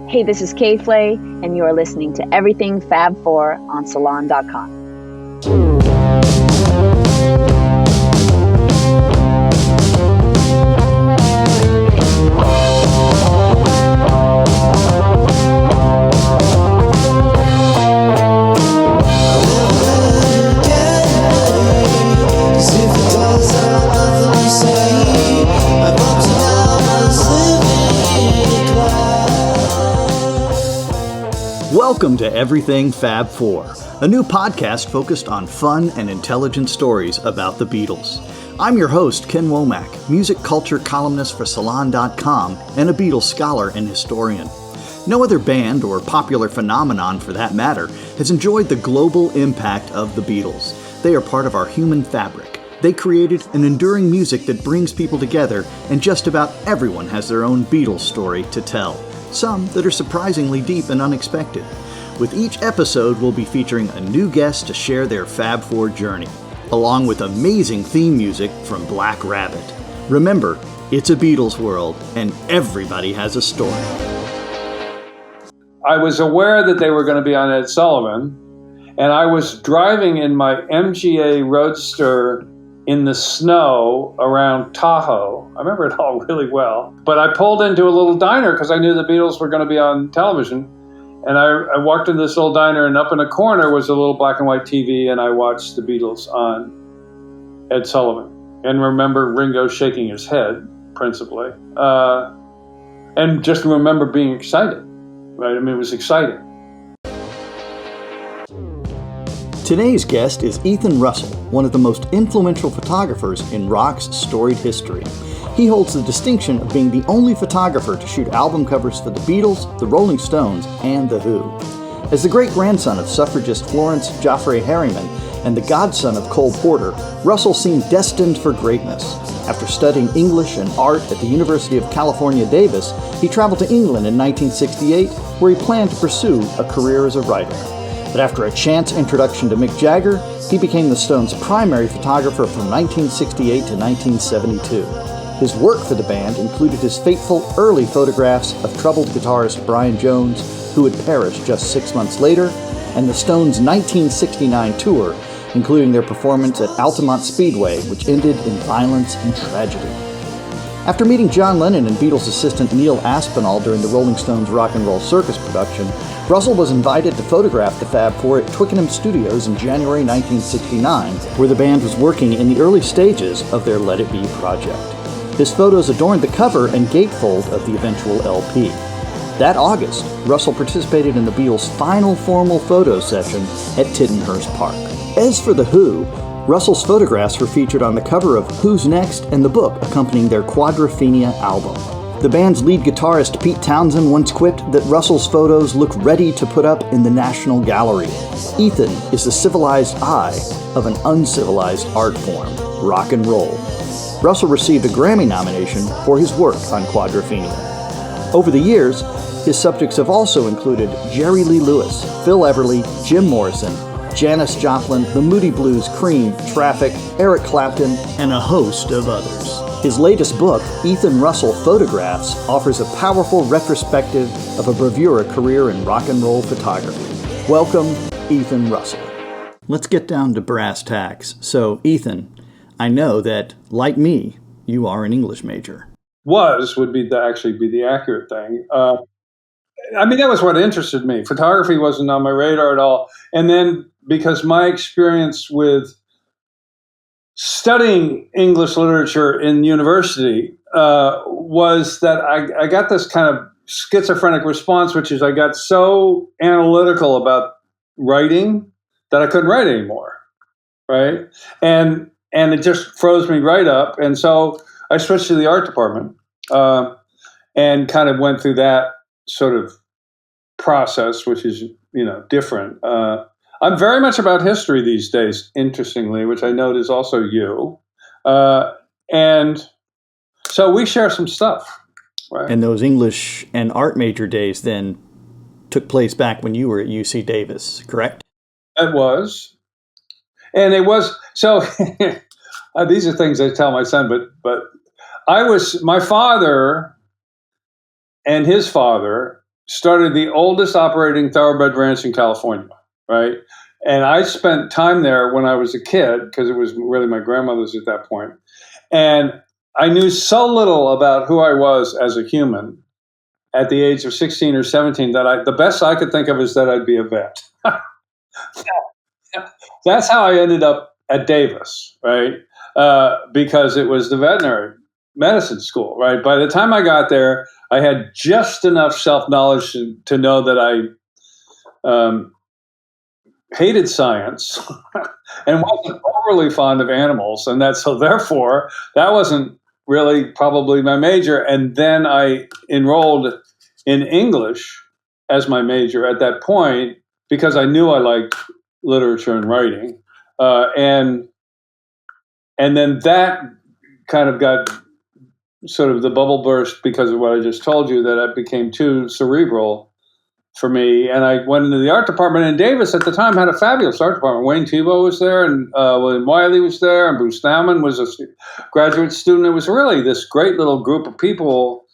Hey, this is Kay Flay, and you are listening to Everything Fab Four on Salon.com. Welcome to Everything Fab Four, a new podcast focused on fun and intelligent stories about the Beatles. I'm your host, Ken Womack, music culture columnist for Salon.com and a Beatles scholar and historian. No other band, or popular phenomenon for that matter, has enjoyed the global impact of the Beatles. They are part of our human fabric. They created an enduring music that brings people together, and just about everyone has their own Beatles story to tell. Some that are surprisingly deep and unexpected. With each episode, we'll be featuring a new guest to share their Fab Four journey, along with amazing theme music from Black Rabbit. Remember, it's a Beatles world, and everybody has a story. I was aware that they were going to be on Ed Sullivan, and I was driving in my MGA Roadster in the snow around Tahoe. I remember it all really well. But I pulled into a little diner because I knew the Beatles were going to be on television. And I walked into this little diner, and up in a corner was a little black and white TV, and I watched the Beatles on Ed Sullivan. And remember Ringo shaking his head, principally. And just remember being excited, right? I mean, it was exciting. Today's guest is Ethan Russell, one of the most influential photographers in rock's storied history. He holds the distinction of being the only photographer to shoot album covers for the Beatles, the Rolling Stones, and The Who. As the great-grandson of suffragist Florence Joffrey Harriman and the godson of Cole Porter, Russell seemed destined for greatness. After studying English and art at the University of California, Davis, he traveled to England in 1968, where he planned to pursue a career as a writer. But after a chance introduction to Mick Jagger, he became the Stones' primary photographer from 1968 to 1972. His work for the band included his fateful early photographs of troubled guitarist Brian Jones, who had perished just 6 months later, and the Stones' 1969 tour, including their performance at Altamont Speedway, which ended in violence and tragedy. After meeting John Lennon and Beatles assistant Neil Aspinall during the Rolling Stones Rock and Roll Circus production, Russell was invited to photograph the Fab Four at Twickenham Studios in January 1969, where the band was working in the early stages of their Let It Be project. His photos adorned the cover and gatefold of the eventual LP. That August, Russell participated in the Beatles' final formal photo session at Tittenhurst Park. As for The Who, Russell's photographs were featured on the cover of Who's Next and the book accompanying their Quadrophenia album. The band's lead guitarist Pete Townshend once quipped that Russell's photos look ready to put up in the National Gallery. Ethan is the civilized eye of an uncivilized art form, rock and roll. Russell received a Grammy nomination for his work on Quadrophenia. Over the years, his subjects have also included Jerry Lee Lewis, Phil Everly, Jim Morrison, Janis Joplin, the Moody Blues, Cream, Traffic, Eric Clapton, and a host of others. His latest book, Ethan Russell Photographs, offers a powerful retrospective of a bravura career in rock and roll photography. Welcome, Ethan Russell. Let's get down to brass tacks. So, Ethan, I know that, like me, you are an English major. Would be the accurate thing. I mean, that was what interested me. Photography wasn't on my radar at all. And then because my experience with studying English literature in university was that I got this kind of schizophrenic response, which is I got so analytical about writing that I couldn't write anymore, right? And it just froze me right up. And so I switched to the art department and kind of went through that sort of process, which is, different. I'm very much about history these days, interestingly, which I note is also you. And so we share some stuff. Right? And those English and art major days then took place back when you were at UC Davis, correct? It was. And it was, so these are things I tell my son, but my father and his father started the oldest operating thoroughbred ranch in California, right? And I spent time there when I was a kid because it was really my grandmother's at that point. And I knew so little about who I was as a human at the age of 16 or 17 that the best I could think of is that I'd be a vet. That's how I ended up at Davis, right? Because it was the veterinary medicine school, right? By the time I got there, I had just enough self-knowledge to know that I hated science and wasn't overly fond of animals. And so therefore, that wasn't really probably my major. And then I enrolled in English as my major at that point because I knew I liked literature and writing. And then that kind of got sort of the bubble burst because of what I just told you, that it became too cerebral for me. And I went into the art department, and Davis at the time had a fabulous art department. Wayne Thiebaud was there, and William Wiley was there, and Bruce Nauman was a graduate student. It was really this great little group of people,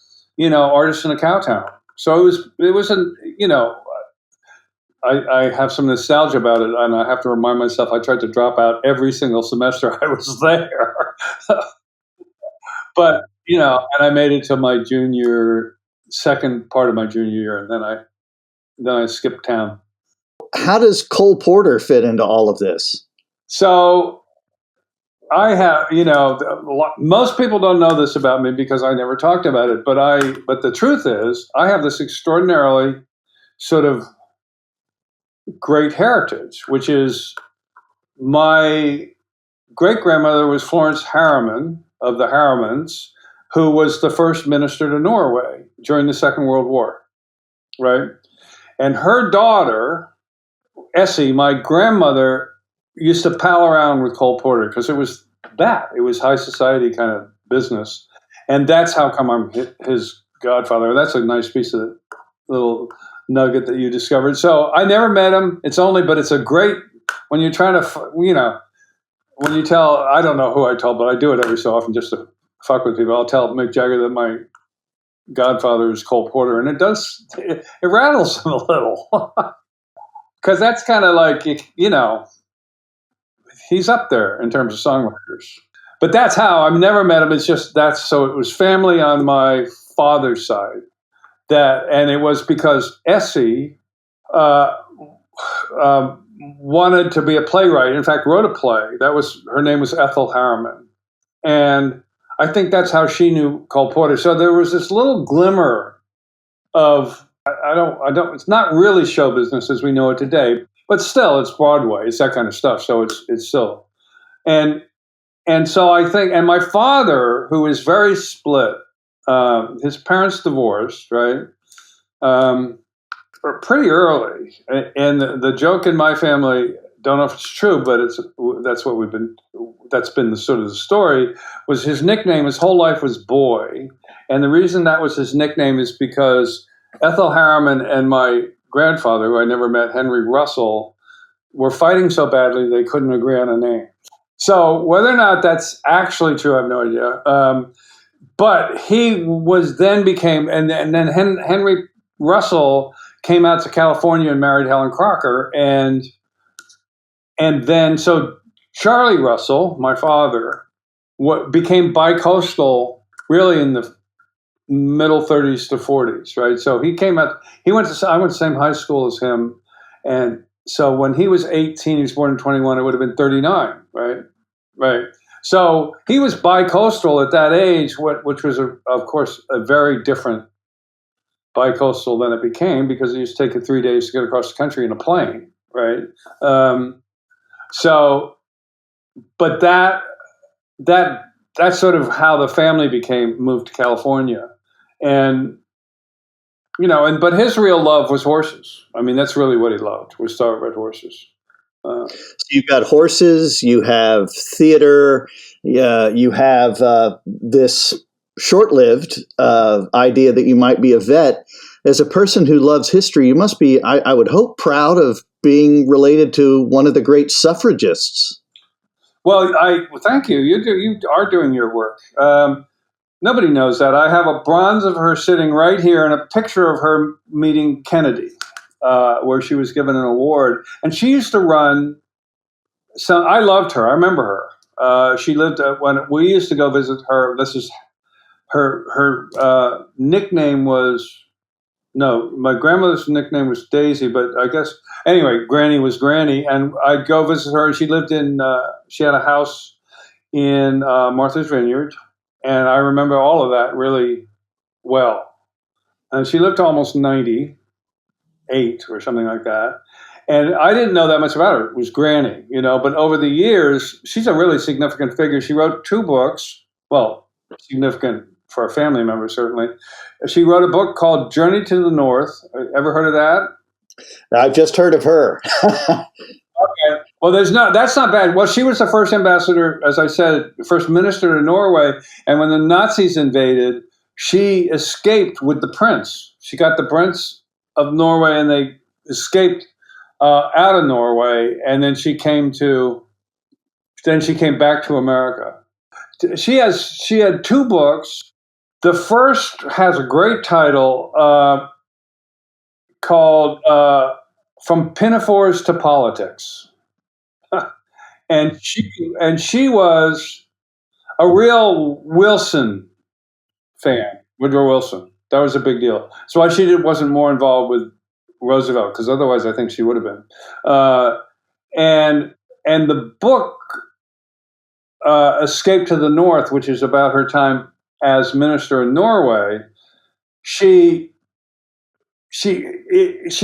artists in a cow town. So it was I have some nostalgia about it, and I have to remind myself I tried to drop out every single semester I was there. But, and I made it to my second part of my junior year, and then I skipped town. How does Cole Porter fit into all of this? So I have, most people don't know this about me because I never talked about it, but the truth is I have this extraordinarily sort of great heritage, which is my great-grandmother was Florence Harriman of the Harrimans, who was the first minister to Norway during the Second World War, right? And her daughter, Essie, my grandmother, used to pal around with Cole Porter because it was high society kind of business. And that's how come I'm his godfather. That's a nice piece of little nugget that you discovered. So I never met him. It's a great, when you're trying to, when you tell, I don't know who I told, but I do it every so often just to fuck with people. I'll tell Mick Jagger that my godfather is Cole Porter, and it rattles him a little. Because that's kind of like, he's up there in terms of songwriters. But that's how, I've never met him. It's just, so it was family on my father's side. And it was because Essie wanted to be a playwright. In fact, wrote a play. Her name was Ethel Harriman. And I think that's how she knew Cole Porter. So there was this little glimmer of, it's not really show business as we know it today, but still it's Broadway. It's that kind of stuff. So it's still. And so I think, and my father, who is very split, his parents divorced, right? Pretty early. And the joke in my family, don't know if it's true, but that's been the sort of the story, was his nickname, his whole life was Boy. And the reason that was his nickname is because Ethel Harriman and my grandfather, who I never met, Henry Russell, were fighting so badly they couldn't agree on a name. So whether or not that's actually true, I have no idea. But he and then Henry Russell came out to California and married Helen Crocker. And then, so Charlie Russell, my father, became bicoastal really in the middle 30s to 40s, right? So I went to the same high school as him. And so when he was 18, he was born in 21, it would have been 39, right? Right. So he was bicoastal at that age, which was, of course, a very different bicoastal than it became because it used to take it 3 days to get across the country in a plane, right? But that's sort of how the family moved to California. And, but his real love was horses. I mean, that's really what he loved, was thoroughbred horses. So you've got horses, you have theater, you have this short-lived idea that you might be a vet. As a person who loves history, you must be, I would hope, proud of being related to one of the great suffragists. Well, thank you. You are doing your work. Nobody knows that. I have a bronze of her sitting right here and a picture of her meeting Kennedy, where she was given an award. And she used to run. So I loved her. I remember her. She lived when we used to go visit her. This is her nickname was no. My grandmother's nickname was Daisy, but I guess anyway, Granny was Granny, and I'd go visit her. She lived in. She had a house in Martha's Vineyard, and I remember all of that really well. And she lived to almost 98 or something like that. And I didn't know that much about her. It was Granny, but over the years, she's a really significant figure. She wrote 2 books, well, significant for a family member, certainly. She wrote a book called Journey to the North. Ever heard of that? I've just heard of her. Okay. Well, that's not bad. Well, she was the first ambassador, as I said, first minister to Norway. And when the Nazis invaded, she escaped with the prince. She got the prince of Norway, and they escaped out of Norway. And then she came back to America. She had 2 books. The first has a great title called From Pinafores to Politics. And she was a real Wilson fan, Woodrow Wilson. That was a big deal. So why she wasn't more involved with Roosevelt, because otherwise I think she would have been. And the book Escape to the North, which is about her time as minister in Norway, she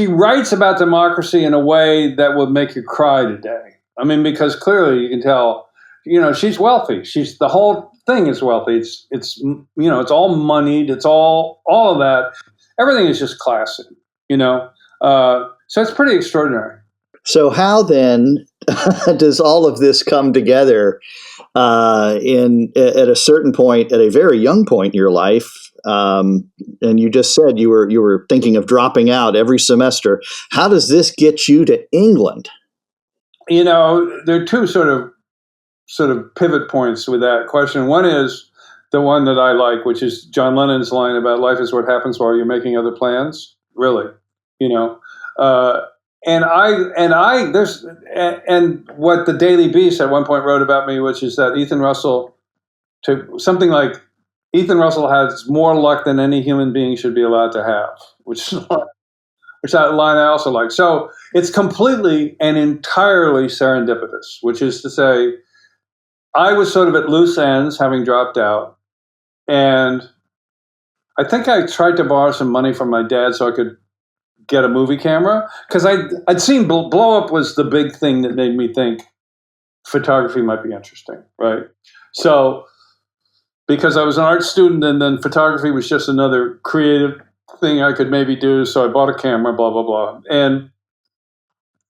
writes about democracy in a way that would make you cry today. I mean, because clearly you can tell, she's wealthy. The whole thing is wealthy. It's all moneyed. It's all of that. Everything is just classy, so it's pretty extraordinary. So how then does all of this come together at a certain point, at a very young point in your life? And you just said you were thinking of dropping out every semester. How does this get you to England? There are 2 sort of pivot points with that question. One is the one that I like, which is John Lennon's line about life is what happens while you're making other plans. Really, and what the Daily Beast at one point wrote about me, which is that Ethan Russell has more luck than any human being should be allowed to have, which that line I also like. So it's completely and entirely serendipitous, which is to say, I was sort of at loose ends, having dropped out, and I think I tried to borrow some money from my dad so I could get a movie camera, because I'd seen blow up was the big thing that made me think photography might be interesting, right? So because I was an art student, and then photography was just another creative thing I could maybe do, so I bought a camera, blah, blah, blah, and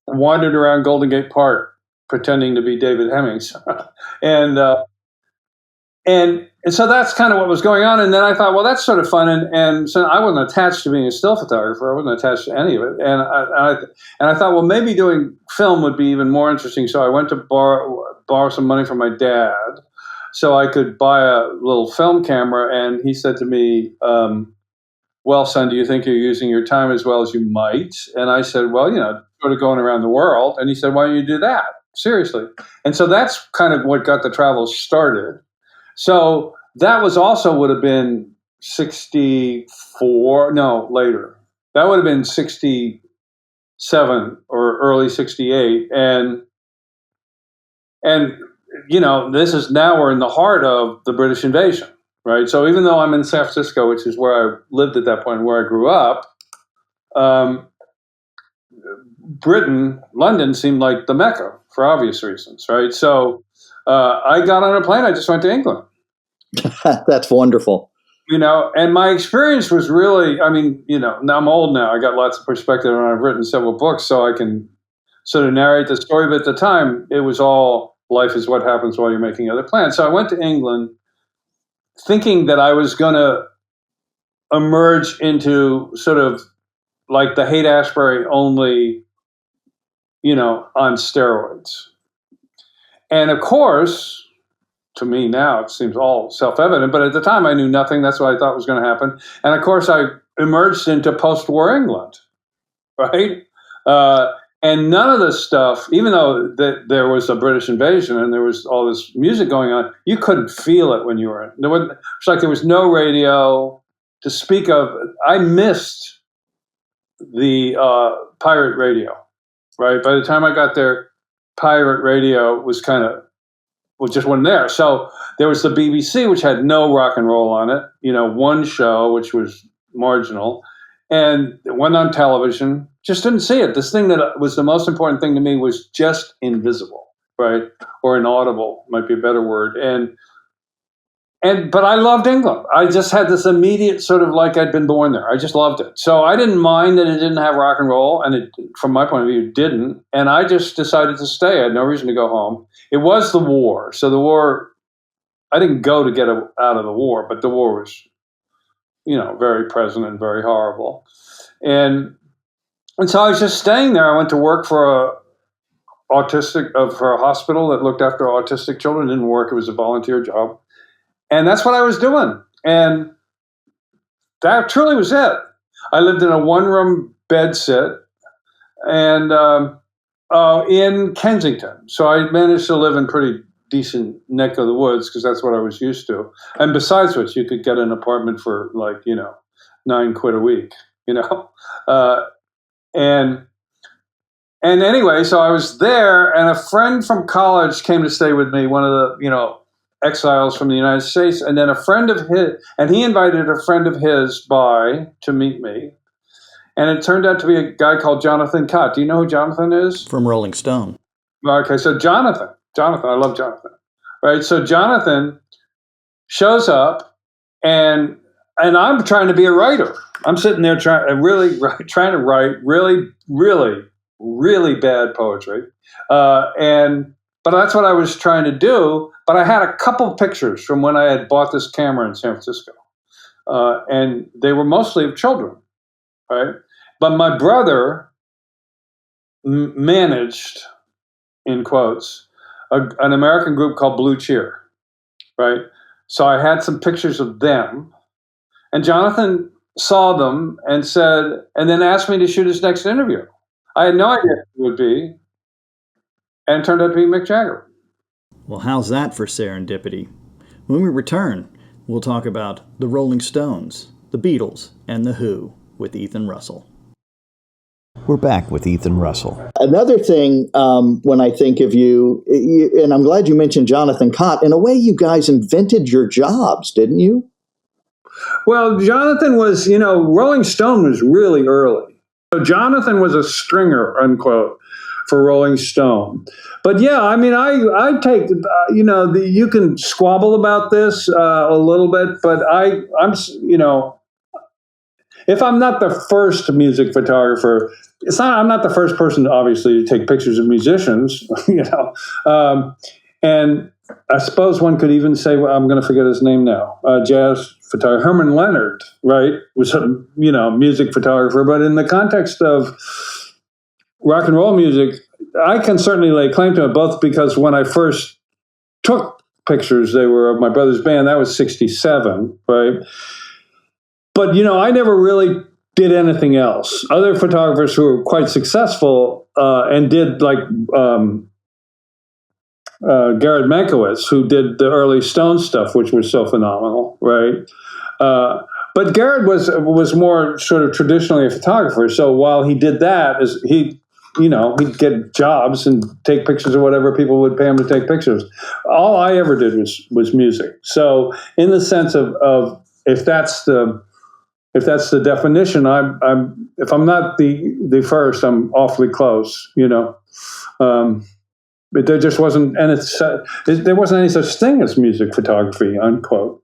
wandered around Golden Gate Park pretending to be David Hemmings. And so that's kind of what was going on. And then I thought, well, that's sort of fun. And so I wasn't attached to being a still photographer. I wasn't attached to any of it. And I thought, well, maybe doing film would be even more interesting. So I went to borrow some money from my dad so I could buy a little film camera. And he said to me, well, son, do you think you're using your time as well as you might? And I said, well, sort of going around the world. And he said, why don't you do that? Seriously. And so that's kind of what got the travel started. So that would have been 64, no, later. That would have been 67 or early 68. And this is now we're in the heart of the British invasion, right? So even though I'm in San Francisco, which is where I lived at that point, where I grew up, London seemed like the Mecca for obvious reasons, right? So I got on a plane. I just went to England. That's wonderful. And my experience was really, now I'm old now. I got lots of perspective, and I've written several books, so I can sort of narrate the story. But at the time, it was all life is what happens while you're making other plans. So I went to England thinking that I was going to emerge into sort of like the Haight-Ashbury only, on steroids. And of course, to me now, it seems all self-evident. But at the time, I knew nothing. That's what I thought was going to happen. And of course, I emerged into post-war England, right? And none of this stuff, even though there was a British invasion and there was all this music going on, you couldn't feel it when you were in. It's like there was no radio to speak of. I missed the pirate radio, right? By the time I got there, pirate radio was just wasn't there. So there was the BBC, which had no rock and roll on it, one show, which was marginal, and it went on television, just didn't see it. This thing that was the most important thing to me was just invisible, right? Or inaudible might be a better word. But I loved England. I just had this immediate sort of like I'd been born there. I just loved it. So I didn't mind that it didn't have rock and roll, and it, from my point of view, it didn't. And I just decided to stay. I had no reason to go home. It was the war. So the war, I didn't go to get out of the war, but the war was, very present and very horrible. And so I was just staying there. I went to work for a hospital that looked after autistic children. It didn't work. It was a volunteer job. And that's what I was doing. And that truly was it. I lived in a one-room bedsit and in Kensington. So I managed to live in pretty decent neck of the woods because that's what I was used to. And besides which, you could get an apartment for like, £9 a week, And anyway, so I was there, and a friend from college came to stay with me, one of the, exiles from the United States, and then a friend of his, and he invited a friend of his by to meet me. And it turned out to be a guy called Jonathan Cott. Do you know who Jonathan is? From Rolling Stone. Okay, so Jonathan, I love Jonathan. Right, so Jonathan shows up, and I'm trying to be a writer. I'm sitting there trying to write really, really, really bad poetry, but that's what I was trying to do. But I had a couple pictures from when I had bought this camera in San Francisco, and they were mostly of children, right? But my brother managed, in quotes, an American group called Blue Cheer, right? So I had some pictures of them, and Jonathan saw them and then asked me to shoot his next interview. I had no idea who it would be, and it turned out to be Mick Jagger. Well, how's that for serendipity? When we return, we'll talk about the Rolling Stones, the Beatles, and the Who with Ethan Russell. We're back with Ethan Russell. Another thing, when I think of you, and I'm glad you mentioned Jonathan Cott, in a way you guys invented your jobs, didn't you? Well, Jonathan was, Rolling Stone was really early. So Jonathan was a stringer, unquote, for Rolling Stone. But yeah, I mean, I take, you can squabble about this a little bit, but I'm, if I'm not the first music photographer, I'm not the first person, obviously, to take pictures of musicians, and I suppose one could even say, well, I'm going to forget his name now, jazz photographer, Herman Leonard, right, was a, music photographer. But in the context of rock and roll music, I can certainly lay claim to it, both because when I first took pictures, they were of my brother's band. That was 1967, right? But, I never really did anything else. Other photographers who were quite successful and did, like Garrett Mankiewicz, who did the early Stone stuff, which was so phenomenal, right? But Garrett was more sort of traditionally a photographer. So while he did that, he'd get jobs and take pictures of whatever people would pay him to take pictures. All I ever did was music. So in the sense of if that's the definition, if I'm not the first, I'm awfully close, but there just wasn't, and there wasn't any such thing as music photography, unquote.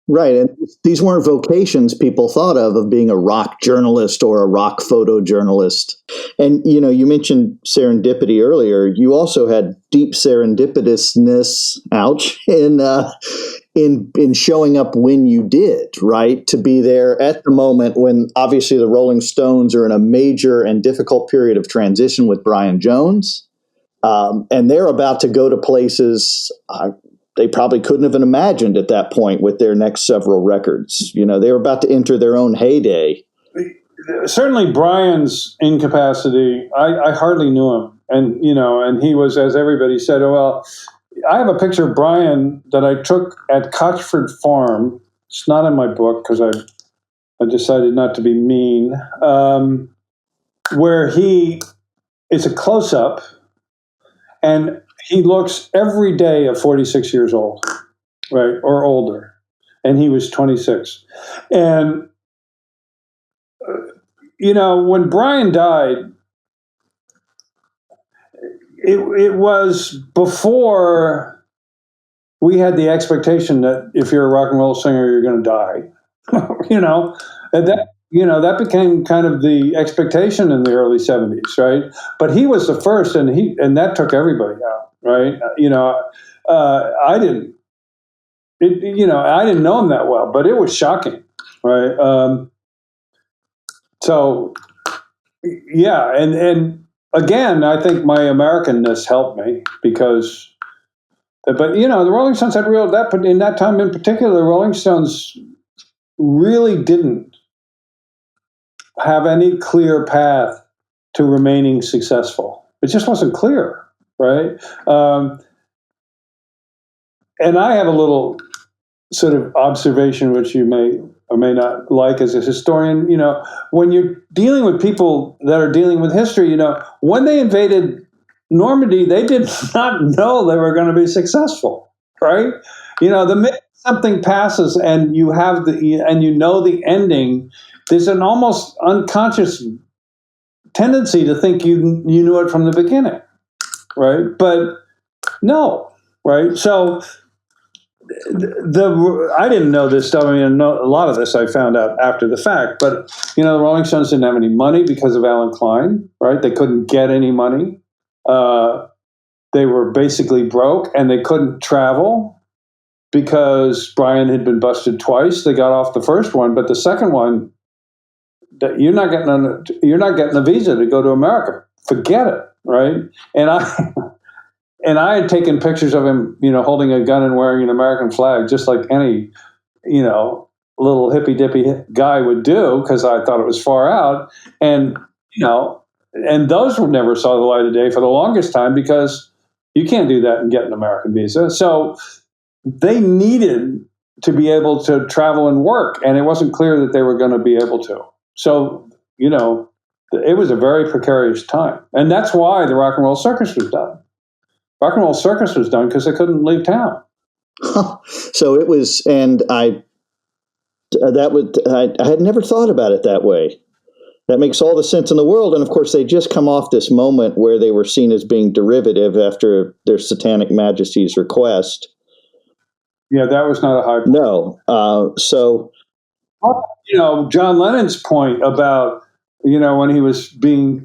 Right, and these weren't vocations people thought of being a rock journalist or a rock photojournalist. And, you mentioned serendipity earlier. You also had deep serendipitousness, ouch, in showing up when you did, right? To be there at the moment when obviously the Rolling Stones are in a major and difficult period of transition with Brian Jones. And they're about to go to places they probably couldn't have imagined at that point with their next several records. You know, they were about to enter their own heyday. Certainly Brian's incapacity, I hardly knew him. And, you know, and he was, as everybody said, oh, well, I have a picture of Brian that I took at Cochford Farm. It's not in my book because I decided not to be mean, where it's a close-up, and he looks every day of 46 years old, right, or older, and he was 26. And, you know, when Brian died, it was before we had the expectation that if you're a rock and roll singer, you're going to die. You know, and that became kind of the expectation in the early 70s, right? But he was the first, and that took everybody out, right? You know, I didn't know him that well, but it was shocking, right? So, yeah, and again, I think my Americanness helped me because, but you know, the Rolling Stones had in that time in particular, the Rolling Stones really didn't have any clear path to remaining successful. It just wasn't clear, right? And I have a little sort of observation, which you may or may not like as a historian. You know, when you're dealing with people that are dealing with history, you know, when they invaded Normandy, they did not know they were going to be successful, right? You know, the minute something passes and you have the ending, there's an almost unconscious tendency to think you knew it from the beginning, right? But no, right? So I didn't know this stuff. I mean, a lot of this I found out after the fact. But you know, the Rolling Stones didn't have any money because of Alan Klein, right? They couldn't get any money. They were basically broke, and they couldn't travel because Brian had been busted twice. They got off the first one, but the second one, that you're not getting a visa to go to America. Forget it, right? And I had taken pictures of him, you know, holding a gun and wearing an American flag, just like any, you know, little hippy dippy guy would do, because I thought it was far out. And you know, and those never saw the light of day for the longest time because you can't do that and get an American visa. So they needed to be able to travel and work, and it wasn't clear that they were going to be able to. So, you know, it was a very precarious time. And that's why the Rock and Roll Circus was done. Rock and Roll Circus was done because they couldn't leave town. So it was, and I had never thought about it that way. That makes all the sense in the world. And of course, they just come off this moment where they were seen as being derivative after their Satanic Majesty's request. Yeah, that was not a high point. No. So, you know, John Lennon's point about, you know, when he was being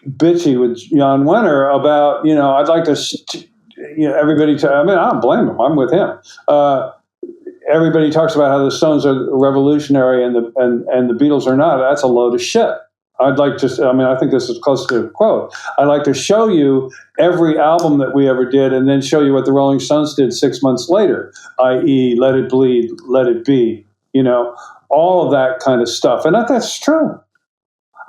bitchy with Jan Wenner about, you know, I'd like to, you know, everybody, I mean, I don't blame him. I'm with him. Everybody talks about how the Stones are revolutionary and the Beatles are not. That's a load of shit. I'd like to, I mean, I think this is close to a quote. I'd like to show you every album that we ever did and then show you what the Rolling Stones did 6 months later, i.e. Let It Bleed, Let It Be, you know, all of that kind of stuff. And that's true.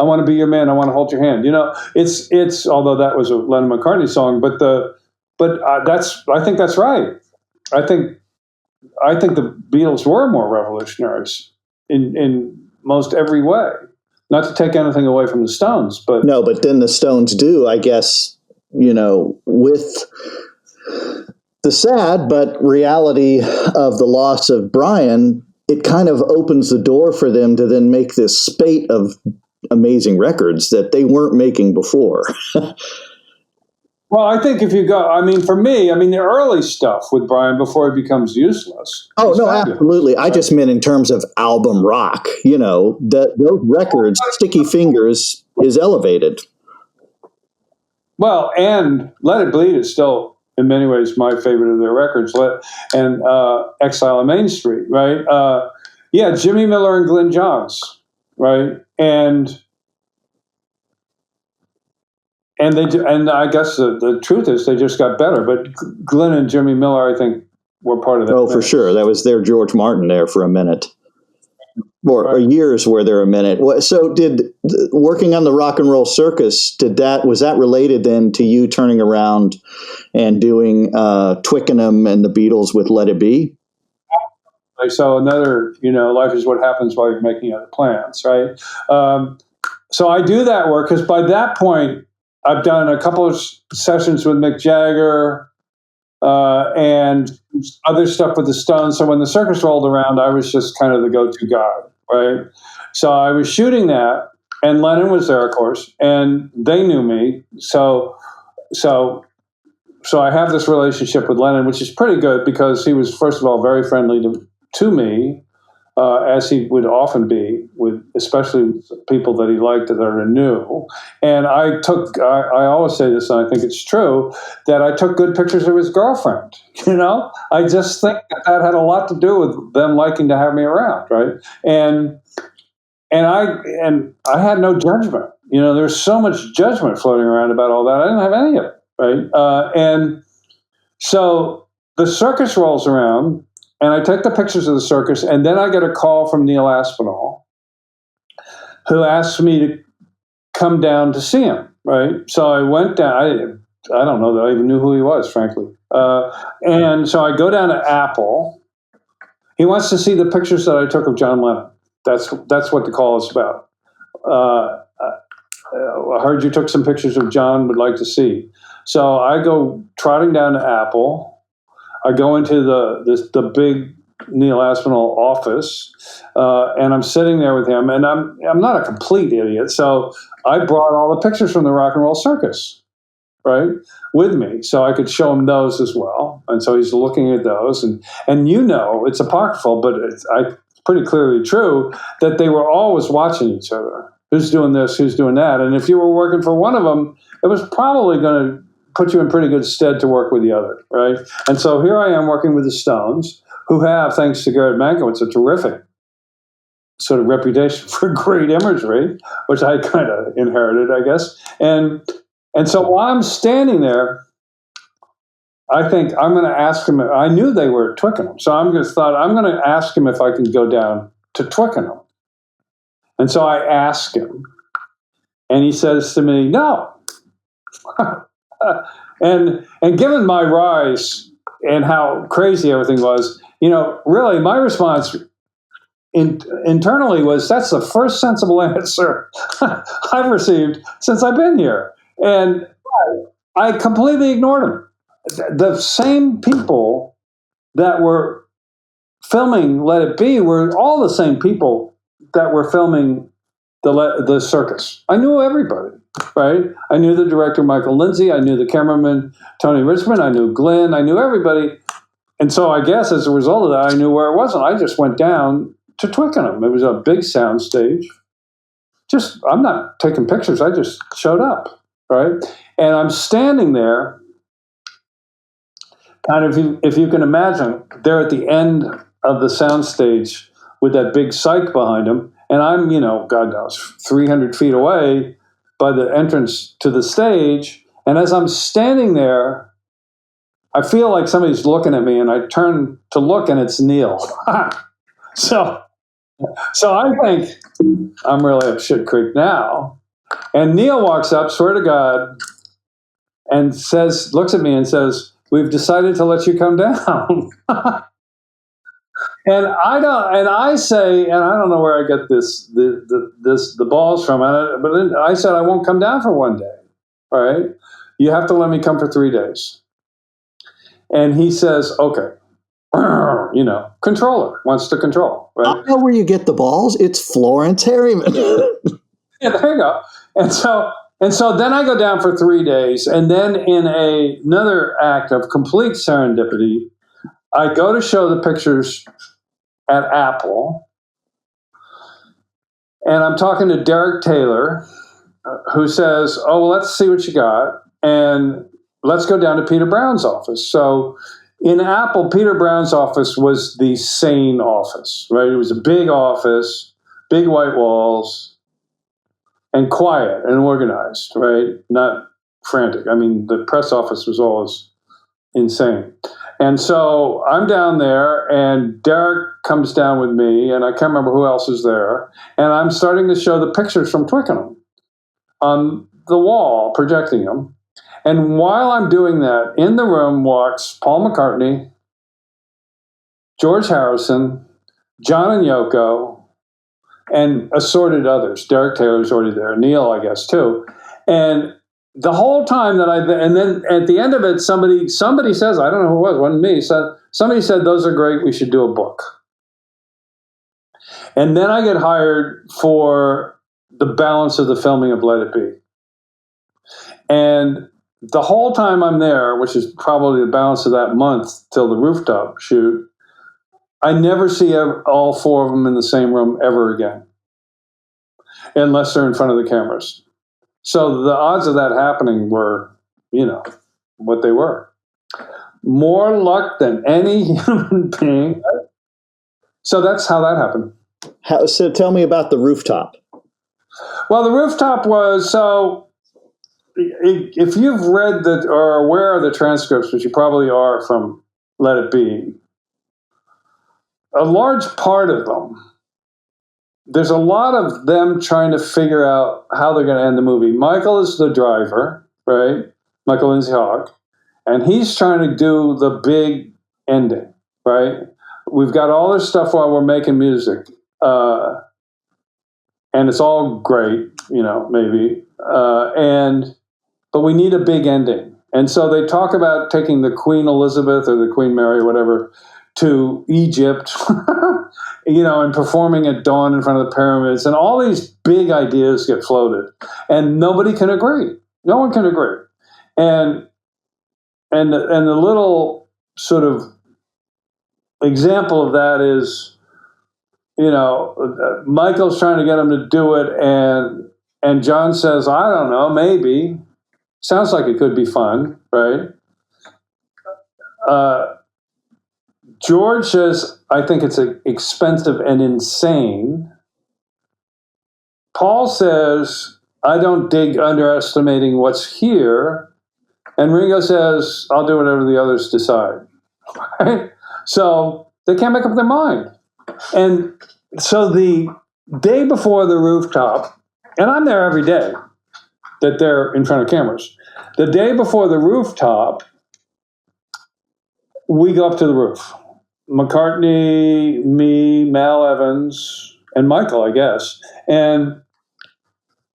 I want to be your man. I want to hold your hand. You know, it's although that was a Lennon McCartney song, but I think that's right. I think the Beatles were more revolutionaries in most every way. Not to take anything away from the Stones, but no, but then the Stones do, I guess, you know, with the sad but reality of the loss of Brian, it kind of opens the door for them to then make this spate of amazing records that they weren't making before. Well, I think if you go, I mean, for me, I mean, the early stuff with Brian before it becomes useless. Oh, no, absolutely. I just meant in terms of album rock, you know, those records, Sticky Fingers is elevated. Well, and Let It Bleed is still, in many ways, my favorite of their records, and Exile on Main Street, right? Yeah, Jimmy Miller and Glyn Johns, right? And I guess the truth is they just got better. But Glenn and Jimmy Miller, I think, were part of that. Oh, for sure. That was their George Martin there for a minute. Or years were there a minute. So working on the Rock and Roll Circus, was that related then to you turning around and doing Twickenham and the Beatles with Let It Be? So another, life is what happens while you're making other plans, right? So I do that work because by that point, I've done a couple of sessions with Mick Jagger and other stuff with the Stones. So when the circus rolled around, I was just kind of the go-to guy, right? So I was shooting that, and Lennon was there, of course, and they knew me. So I have this relationship with Lennon, which is pretty good because he was, first of all, very friendly to me, as he would often be, especially with people that he liked that are new. And I always say this, and I think it's true, that I took good pictures of his girlfriend. I just think that had a lot to do with them liking to have me around, right? And I had no judgment. There's so much judgment floating around about all that. I didn't have any of it, right? And so the circus rolls around, and I take the pictures of the circus, and then I get a call from Neil Aspinall, who asked me to come down to see him, right? So I went down. I don't know that I even knew who he was, frankly. And so I go down to Apple. He wants to see the pictures that I took of John Lennon. That's what the call is about. I heard you took some pictures of John, would like to see. So I go trotting down to Apple. I go into the big Neil Aspinall office, and I'm sitting there with him, and I'm not a complete idiot, so I brought all the pictures from the Rock and Roll Circus, right, with me, so I could show him those as well. And so he's looking at those, and it's apocryphal, but it's pretty clearly true that they were always watching each other. Who's doing this? Who's doing that? And if you were working for one of them, it was probably going to put you in pretty good stead to work with the other, right? And so here I am working with the Stones, who have, thanks to Garrett Mankiewicz, a terrific sort of reputation for great imagery, which I kind of inherited, I guess. And so while I'm standing there, I think I'm going to ask him. I knew they were at Twickenham, so I'm going to ask him if I can go down to Twickenham. And so I ask him, and he says to me, "No." And given my rise and how crazy everything was, really my response internally was, that's the first sensible answer I've received since I've been here. And I completely ignored him. The same people that were filming Let It Be were all the same people that were filming the circus. I knew everybody. Right? I knew the director, Michael Lindsay. I knew the cameraman, Tony Richmond. I knew Glenn. I knew everybody. And so I guess as a result of that, I knew where it was. And I just went down to Twickenham. It was a big sound stage. I'm not taking pictures. I just showed up. Right? And I'm standing there, kind of, if you can imagine, they're at the end of the sound stage with that big cyc behind them. And I'm, God knows, 300 feet away by the entrance to the stage. And as I'm standing there, I feel like somebody's looking at me, and I turn to look, and it's Neil. So I think I'm really up shit creek now. And Neil walks up, swear to God, and looks at me and says, "We've decided to let you come down." And I say, and I don't know where I get the balls from, but I said, I won't come down for one day, all right? You have to let me come for 3 days. And he says, okay, controller, wants to control, right? I know where you get the balls. It's Florence Harriman. Yeah, there you go. And so then I go down for 3 days, and then in another act of complete serendipity, I go to show the pictures at Apple, and I'm talking to Derek Taylor, who says, "Oh, well, let's see what you got, and let's go down to Peter Brown's office." So in Apple, Peter Brown's office was the sane office, right? It was a big office, big white walls, and quiet and organized, right? Not frantic. I mean, the press office was always insane. And so I'm down there, and Derek comes down with me, and I can't remember who else is there. And I'm starting to show the pictures from Twickenham on the wall, projecting them. And while I'm doing that, in the room walks Paul McCartney, George Harrison, John and Yoko, and assorted others. Derek Taylor's already there, Neil, I guess, too. And the whole time and then at the end of it, somebody says, I don't know who it wasn't me, somebody said, those are great, we should do a book. And then I get hired for the balance of the filming of Let It Be. And the whole time I'm there, which is probably the balance of that month till the rooftop shoot, I never see all four of them in the same room ever again, unless they're in front of the cameras. So the odds of that happening were, what they were. More luck than any human being. So that's how that happened. So tell me about the rooftop. Well, the rooftop was, so if you've read or are aware of the transcripts, which you probably are from Let It Be, a large part of them, there's a lot of them trying to figure out how they're going to end the movie. Michael is the driver, right? Michael Lindsay Hogg. And he's trying to do the big ending, right? We've got all this stuff while we're making music. And it's all great, maybe. But we need a big ending. And so they talk about taking the Queen Elizabeth or the Queen Mary, whatever, to Egypt, and performing at dawn in front of the pyramids, and all these big ideas get floated, and nobody can agree. No one can agree. And the little sort of example of that is, Michael's trying to get him to do it, and John says, I don't know, maybe. Sounds like it could be fun, right? George says, I think it's expensive and insane. Paul says, I don't dig underestimating what's here. And Ringo says, I'll do whatever the others decide. Right? So they can't make up their mind. And so the day before the rooftop, and I'm there every day that they're in front of cameras. The day before the rooftop, we go up to the roof. McCartney, me, Mal Evans, and Michael, I guess. And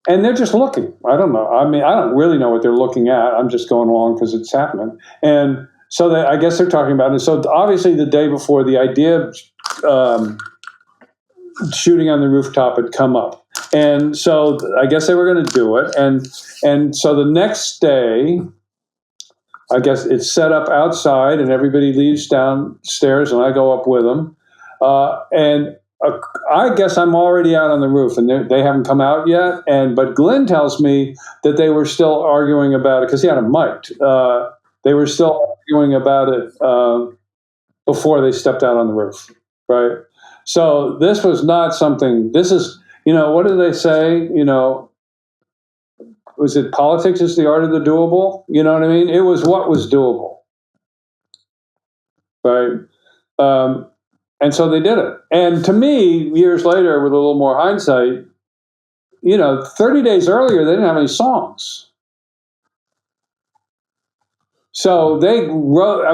they're just looking. I don't know. I mean, I don't really know what they're looking at. I'm just going along because it's happening. And so I guess they're talking about it. So obviously the day before, the idea of shooting on the rooftop had come up. And so I guess they were going to do it. And so the next day, I guess it's set up outside, and everybody leaves downstairs, and I go up with them. I guess I'm already out on the roof, and they haven't come out yet. But Glenn tells me that they were still arguing about it because he had them mic'd. They were still arguing about it before they stepped out on the roof, right? So this was not something. This is, what do they say? Was it politics is the art of the doable? You know what I mean? It was what was doable, right? And so they did it. And to me, years later, with a little more hindsight, 30 days earlier, they didn't have any songs. So they wrote,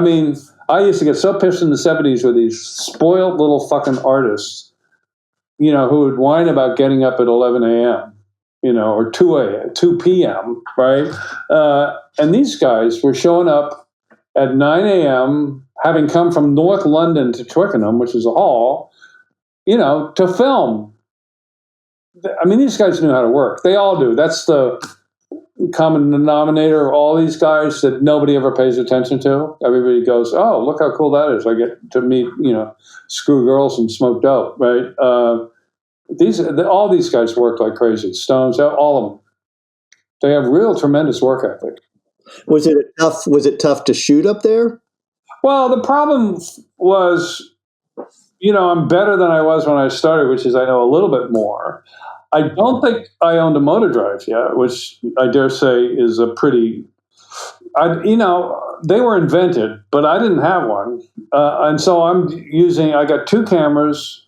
I used to get so pissed in the 70s with these spoiled little fucking artists, who would whine about getting up at 11 a.m., or 2 p.m., right? And these guys were showing up at 9 a.m., having come from North London to Twickenham, which is a hall, to film. These guys knew how to work. They all do. That's the common denominator of all these guys that nobody ever pays attention to. Everybody goes, oh, look how cool that is. I get to meet, screw girls and smoke dope, right? All these guys work like crazy. Stones, all of them. They have real tremendous work ethic. Was it tough to shoot up there? Well, the problem was, I'm better than I was when I started, which is I know a little bit more. I don't think I owned a motor drive yet, which I dare say is a pretty they were invented, but I didn't have one. And so I got 2 cameras,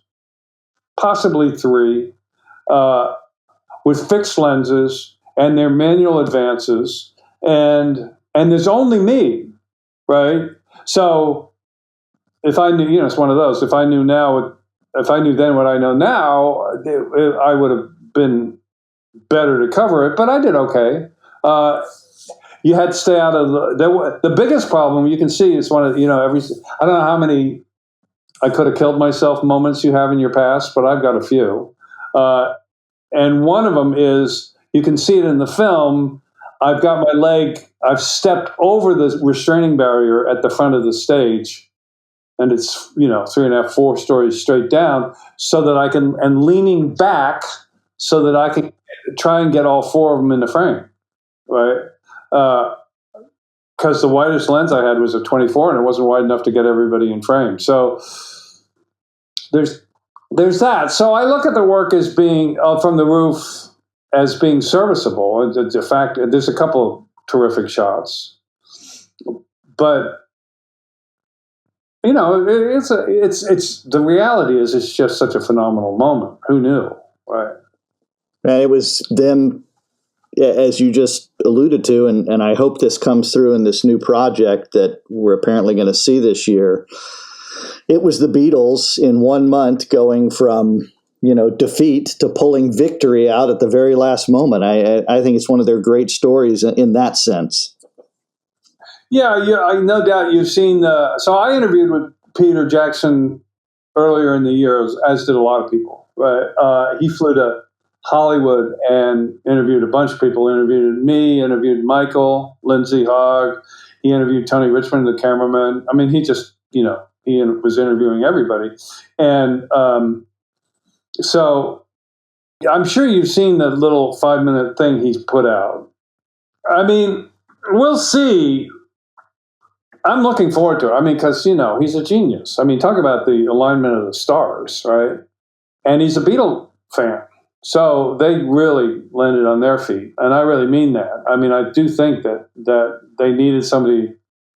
possibly 3, with fixed lenses, and they're manual advances. And there's only me, right? So if I knew, it's one of those, if I knew then what I know now, I would have been better to cover it, but I did okay. You had to stay out of the biggest problem you can see is one of, I don't know how many I could have killed myself moments you have in your past, but I've got a few. And one of them is, you can see it in the film, I've got my leg, I've stepped over the restraining barrier at the front of the stage, and it's, 3.5, 4 stories straight down, so that I can, and leaning back so that I can try and get all 4 of them in the frame, right? Because the widest lens I had was a 24, and it wasn't wide enough to get everybody in frame. So there's that. So I look at the work as being, from the roof, as being serviceable. The fact, there's a couple of terrific shots, but it's the reality is it's just such a phenomenal moment. Who knew, right? And it was them, as you just alluded to, and I hope this comes through in this new project that we're apparently going to see this year. It was the Beatles in 1 month going from, defeat to pulling victory out at the very last moment. I think it's one of their great stories in that sense. Yeah, I no doubt you've seen so I interviewed with Peter Jackson earlier in the year, as did a lot of people. Right? He flew to Hollywood and interviewed a bunch of people. Interviewed me, interviewed Michael, Lindsay Hogg. He interviewed Tony Richmond, the cameraman. I mean, he just, he was interviewing everybody. And so I'm sure you've seen the little 5-minute thing he's put out. I mean, we'll see. I'm looking forward to it. I mean, because, he's a genius. I mean, talk about the alignment of the stars, right? And he's a Beatle fan. So they really landed on their feet. And I really mean that. I mean, I do think that they needed somebody.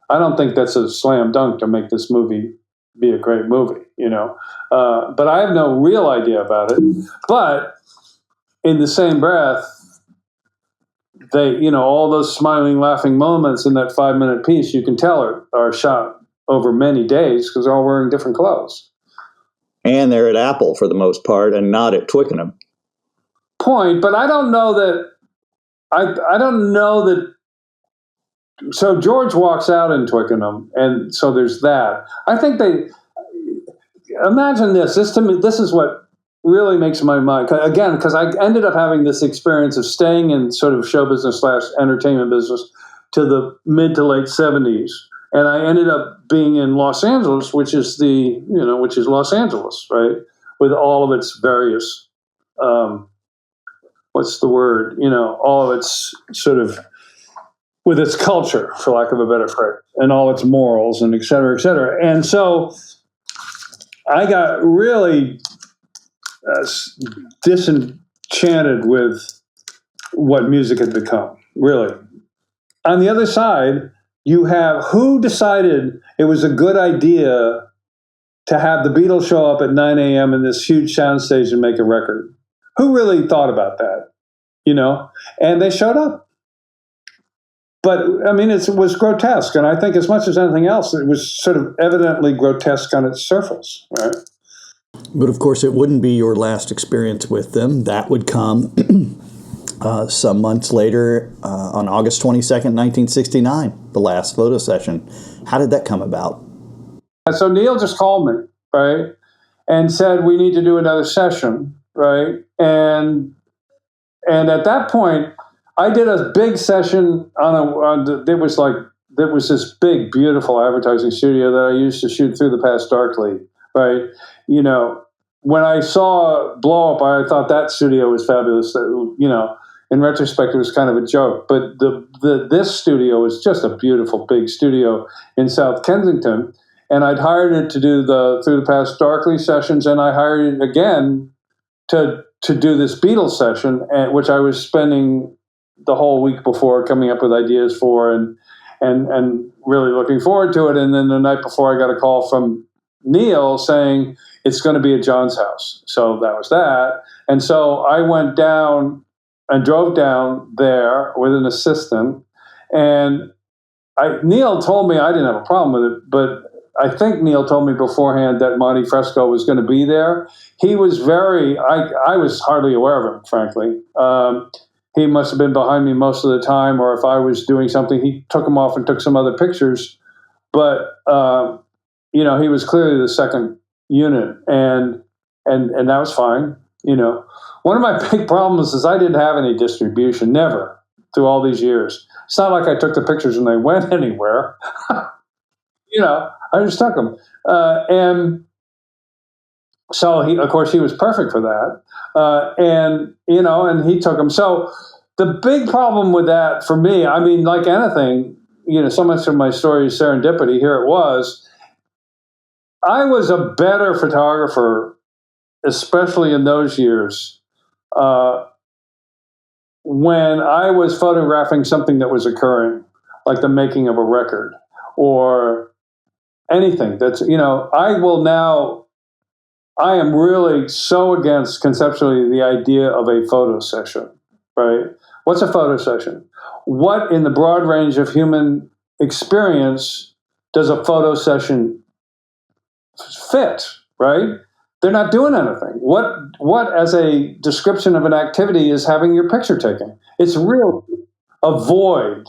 I don't think that's a slam dunk to make this movie be a great movie, but I have no real idea about it. But in the same breath, they, all those smiling, laughing moments in that 5-minute piece, you can tell are shot over many days because they're all wearing different clothes. And they're at Apple for the most part and not at Twickenham. Point, but I don't know that. I don't know that. So George walks out in Twickenham, and so there's that. I think they imagine this. This to me, this is what really makes my mind, again, because I ended up having this experience of staying in sort of show business / entertainment business to the mid to late 70s, and I ended up being in Los Angeles, which is Los Angeles, right, with all of its various. What's the word? All of its sort of, with its culture, for lack of a better phrase, and all its morals, and et cetera, et cetera. And so I got really disenchanted with what music had become, really. On the other side, you have who decided it was a good idea to have the Beatles show up at 9 a.m. in this huge soundstage and make a record. Who really thought about that, And they showed up. But, I mean, it was grotesque. And I think as much as anything else, it was sort of evidently grotesque on its surface, right? But, of course, it wouldn't be your last experience with them. That would come some months later on August 22nd, 1969, the last photo session. How did that come about? So Neil just called me, right, and said, we need to do another session. Right. And at that point, I did a big session there was this big, beautiful advertising studio that I used to shoot Through the Past Darkly. Right. When I saw Blow Up, I thought that studio was fabulous. In retrospect, it was kind of a joke. But this studio was just a beautiful, big studio in South Kensington. And I'd hired it to do the Through the Past Darkly sessions. And I hired it again to do this Beatles session, which I was spending the whole week before coming up with ideas for, and really looking forward to it. And then the night before, I got a call from Neil saying it's going to be at John's house. So that was that. And so I went down and drove down there with an assistant. And Neil told me I didn't have a problem with it, but I think Neil told me beforehand that Monte Fresco was going to be there. He was I was hardly aware of him, frankly. He must have been behind me most of the time, or if I was doing something, he took him off and took some other pictures. But, he was clearly the second unit, and that was fine. One of my big problems is I didn't have any distribution, never, through all these years. It's not like I took the pictures and they went anywhere. I just took them. And so he was perfect for that. And he took them. So the big problem with that for me, I mean, like anything, so much of my story is serendipity. Here it was. I was a better photographer, especially in those years, when I was photographing something that was occurring, like the making of a record or anything that's, I am really so against conceptually the idea of a photo session, right? What's a photo session? What in the broad range of human experience does a photo session fit, right? They're not doing anything. What as a description of an activity is having your picture taken? It's really a void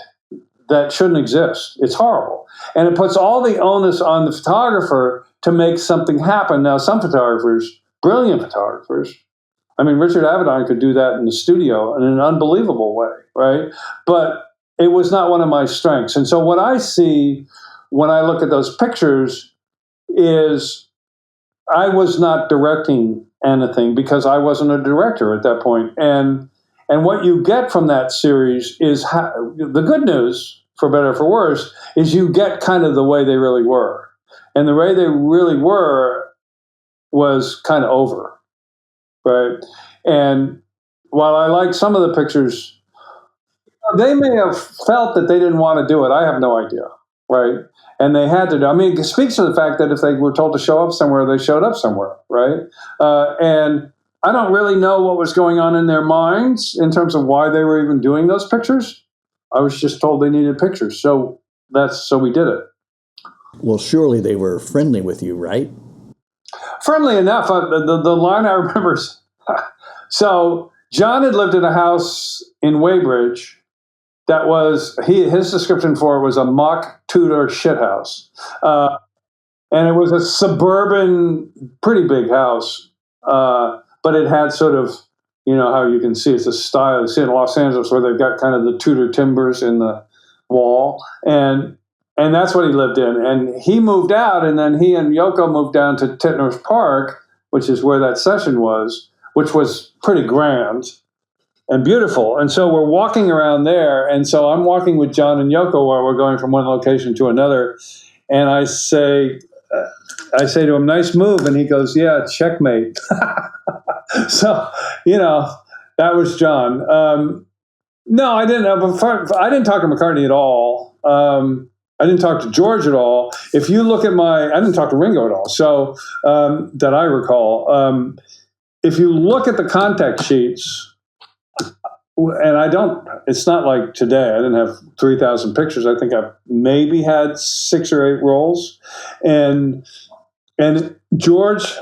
that shouldn't exist. It's horrible. And it puts all the onus on the photographer to make something happen. Now, some photographers, brilliant photographers, I mean, Richard Avedon could do that in the studio in an unbelievable way, right? But it was not one of my strengths. And so what I see when I look at those pictures is I was not directing anything because I wasn't a director at that point. And what you get from that series is the good news, for better or for worse, is you get kind of the way they really were. And the way they really were was kind of over, right? And while I like some of the pictures, they may have felt that they didn't want to do it. I have no idea, right? And they had to do. I mean, it speaks to the fact that if they were told to show up somewhere, they showed up somewhere, right? And I don't really know what was going on in their minds in terms of why they were even doing those pictures. I was just told they needed pictures, so we did it. Well, surely they were friendly with you, right? Friendly enough. The line I remember is, so John had lived in a house in Weybridge that was, his description for it was a mock Tudor shithouse. And it was a suburban, pretty big house, but it had sort of, how you can see it's a style. You see in Los Angeles where they've got kind of the Tudor timbers in the wall. And that's what he lived in. And he moved out, and then he and Yoko moved down to Titner's Park, which is where that session was, which was pretty grand and beautiful. And so we're walking around there. And so I'm walking with John and Yoko while we're going from one location to another. And I say to him, "Nice move." And he goes, "Yeah, checkmate." So, that was John. No, I didn't. I didn't talk to McCartney at all. I didn't talk to George at all. If you look at I didn't talk to Ringo at all. So that I recall. If you look at the contact sheets, and it's not like today. I didn't have 3,000 pictures. I think I maybe had 6 or 8 rolls, and George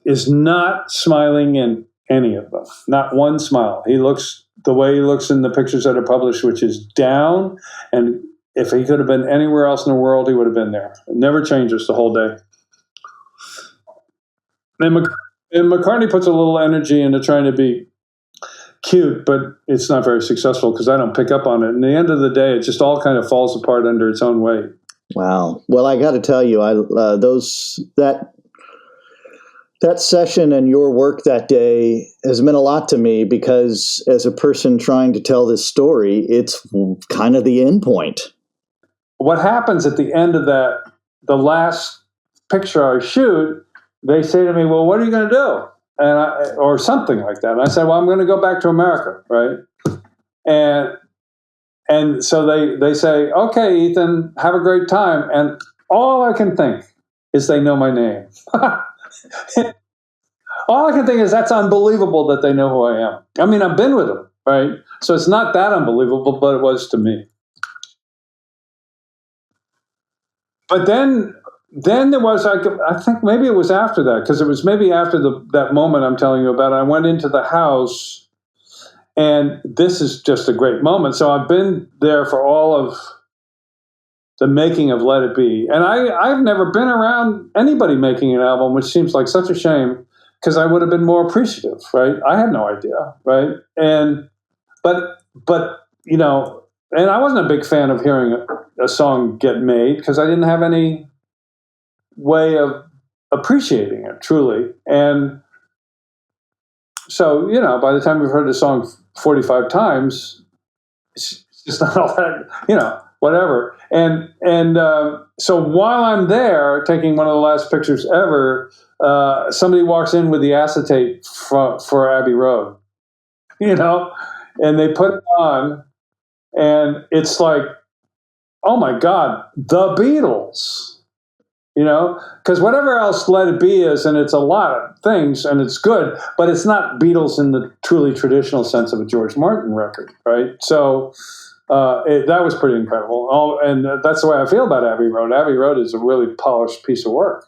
is not smiling in any of them. Not one smile. He looks the way he looks in the pictures that are published, which is down. And if he could have been anywhere else in the world, he would have been there. It never changes the whole day. And McCartney puts a little energy into trying to be cute, but it's not very successful because I don't pick up on it. And at the end of the day, it just all kind of falls apart under its own weight. Wow. Well, I got to tell you, that session and your work that day has meant a lot to me because as a person trying to tell this story, it's kind of the end point. What happens at the end of that, the last picture I shoot, they say to me, "Well, what are you going to do?" Or something like that. And I said, "Well, I'm going to go back to America," right? And so they say, okay, Ethan, have a great time. And all I can think is they know my name. All I can think is that's unbelievable that they know who I am. I mean, I've been with them, right? So it's not that unbelievable, but it was to me. But then there was, I think maybe it was after that, because it was maybe after that moment I'm telling you about. I went into the house, and this is just a great moment. So I've been there for all of the making of Let It Be. And I've never been around anybody making an album, which seems like such a shame, because I would have been more appreciative, right? I had no idea, right? But you know, and I wasn't a big fan of hearing a song get made, because I didn't have any way of appreciating it truly. And so, you know, by the time we've heard the song 45 times, it's just not all that, you know, whatever. And so while I'm there taking one of the last pictures ever, somebody walks in with the acetate for Abbey Road, you know, and they put it on, and it's like, oh my God, the Beatles. You know, because whatever else Let It Be is, and it's a lot of things, and it's good, but it's not Beatles in the truly traditional sense of a George Martin record, right? So that was pretty incredible. And that's the way I feel about Abbey Road. Abbey Road is a really polished piece of work.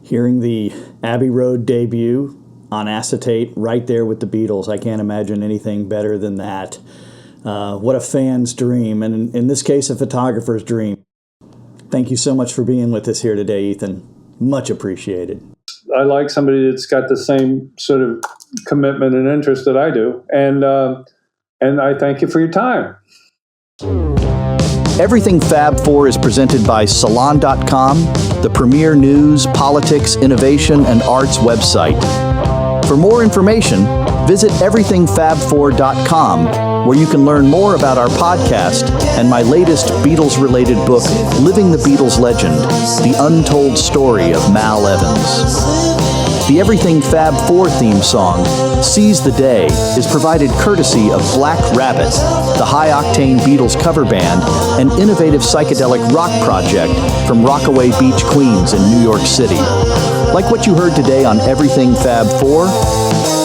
Hearing the Abbey Road debut on acetate right there with the Beatles, I can't imagine anything better than that. What a fan's dream, and in this case, a photographer's dream. Thank you so much for being with us here today, Ethan. Much appreciated. I like somebody that's got the same sort of commitment and interest that I do. And I thank you for your time. Everything Fab Four is presented by Salon.com, the premier news, politics, innovation, and arts website. For more information, visit everythingfab4.com, where you can learn more about our podcast and my latest Beatles-related book, Living the Beatles Legend, The Untold Story of Mal Evans. The Everything Fab Four theme song, Seize the Day, is provided courtesy of Black Rabbit, the high-octane Beatles cover band, an innovative psychedelic rock project from Rockaway Beach, Queens in New York City. Like what you heard today on Everything Fab Four?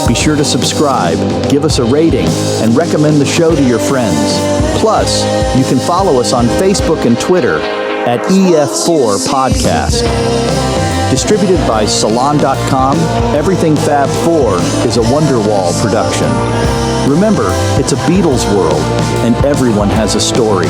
Be sure to subscribe, give us a rating, and recommend the show to your friends. Plus, you can follow us on Facebook and Twitter at EF4 Podcast. Distributed by Salon.com, Everything Fab Four is a Wonderwall production. Remember, it's a Beatles world, and everyone has a story.